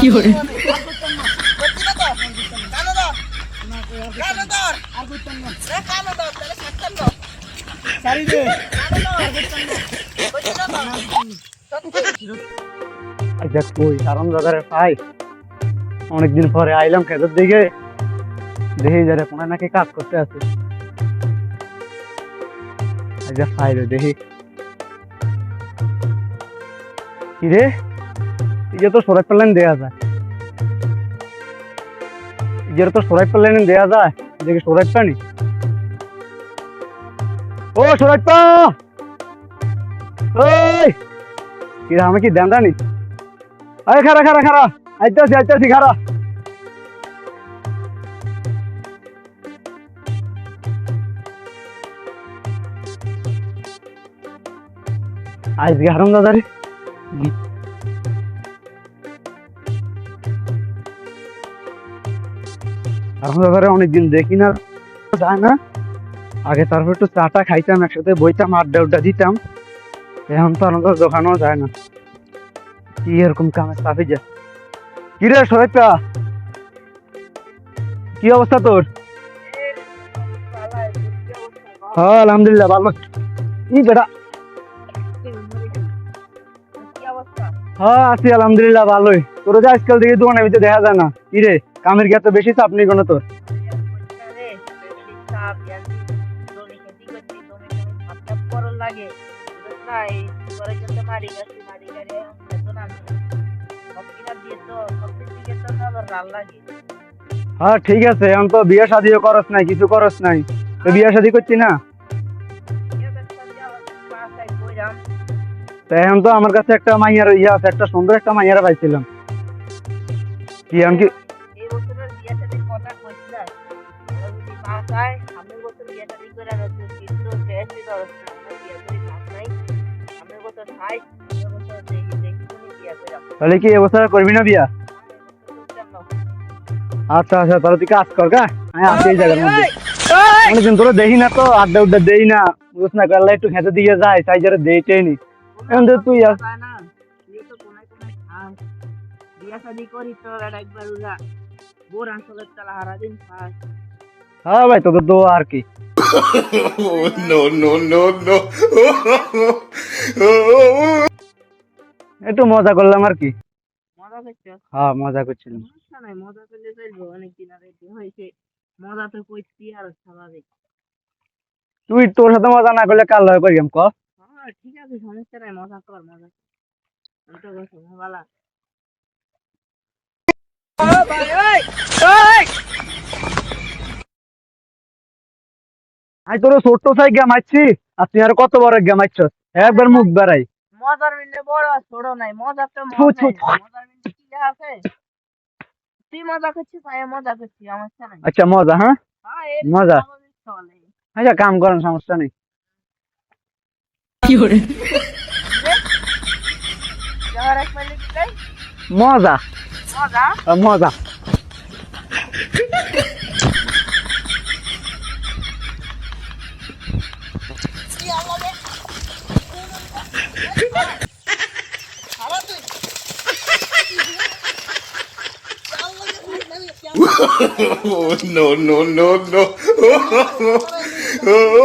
কি করে আচ্ছা কই কারণ দাদারে পাই অনেকদিন পরে আইলাম খেতের দিকে দেখি যারা কোন নাকি কাজ করতে আছে আচ্ছা পাই রে দেখি কি রে এই যে তো সরাই প্ল্যান দেয়া যায় এই যে তো সরাই প্ল্যান দেয়া যায় দেখি সরাই পানি ও সরাই পা ওই কি আমি কি দেন জানি আরে খারা খারা খারা আইতাছি খারা আজকে হারাম দাদারে হারাম দাদারে অনেকদিন দেখি না যায় না আগে তারপর একটু চাটা খাইতাম একসাথে বইতাম আড্ডা উড্ডা দিতাম এখন তো আমাদের দোকানও যায় না কি এরকম কামে চাপে যা কি রে সোহেবটা কি অবস্থা তোর হ্যাঁ আলহামদুলিল্লাহ ভালো কি বেটা হ্যাঁ আছি আলহামদুলিল্লাহ ভালোই তোর যে আজকাল থেকে দোকানের ভিতরে দেখা যায় না কি রে কামের কি এত বেশি চাপ নেই কোনো তোর হ্যাঁ ঠিক আছে এখন তো বিয়ে শাদিও করস নাই কিছু করস নাই তো বিয়ে শাদি করছি না তো এখন তো আমার কাছে একটা মাইয়ার ইয়ে আছে একটা সুন্দর একটা মাইয়ারা পাইছিলাম কি এখন কি তাহলে কি এবছর করবি না বিয়া আচ্ছা আচ্ছা তাহলে তুই কাজ কর গা আমি আছি এই জায়গার মধ্যে অনেকদিন তোরা দেখি না তো আড্ডা উড্ডা দেই না বুঝ না করলে একটু খেতে দিয়ে যায় তাই যারা দেইটাই নি এখন তো তুই হ্যাঁ ভাই তোদের তো আর কি একটু মজা করলাম আর কি হ্যাঁ মজা করছিলাম তুই তোর সাথে মজা না করলে কার লয় করিম ক ঠিক আছে সমস্যা নাই মজা কর মজা ভালো আই তোর ছোট্ট সাই গেম মারছি আর তুই আর কত বড় গেম মারছ একবার মুখ বেড়াই মজার মিলে বড় ছোট নাই মজার তো মজার মিলে কি আছে তুই মজা করছিস আমি মজা করছি সমস্যা নাই আচ্ছা মজা হ্যাঁ মজা চলে আচ্ছা কাম করেন সমস্যা নেই কি করে যাওয়ার এক মিনিট দেই মজা মজা মজা no.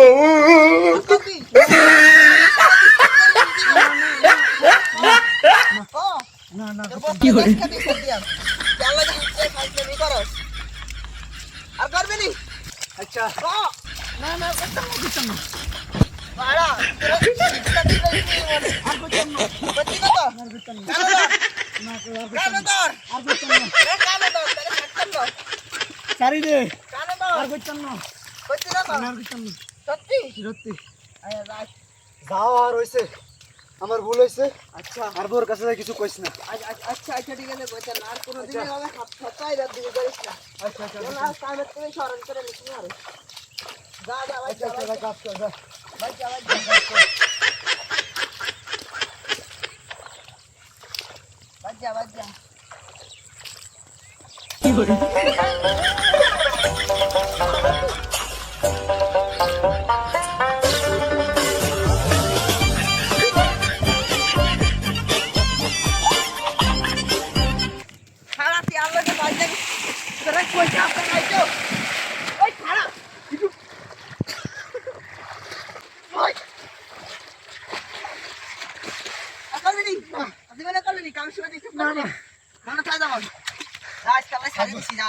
কি করে আর করবি নি আচ্ছা না না করতাম না বাড়া আর করতাম না করতি না তো না কানে ধর আর করতাম না কানে ধর তাহলে ছাড়তাম না সারি দে কানে ধর আর করতাম না করতি না তো আর করতাম না সত্যি সত্যি আয়া রাখ যাও আর হইছে আমার ভুল হইছে আচ্ছা আর বোর কাছে কিছু কইস না আচ্ছা ঠিক আছে বলতে না আর কোনো দিন হবে সপ্তাহে রাত দিকে করিস না আচ্ছা আচ্ছা না কামে তুমি স্মরণ করে নিস না রে যা ভাই আচ্ছা আচ্ছা কাজ কর যা ভাই যা কি করে দেখ তোরা কই যাব না তো ওই খাড়া ওই আকালনি না আদিবানা কালনি কাম শুরু দিছি না না খানা খাই দাও আজকে আমরা সারি দিছি যা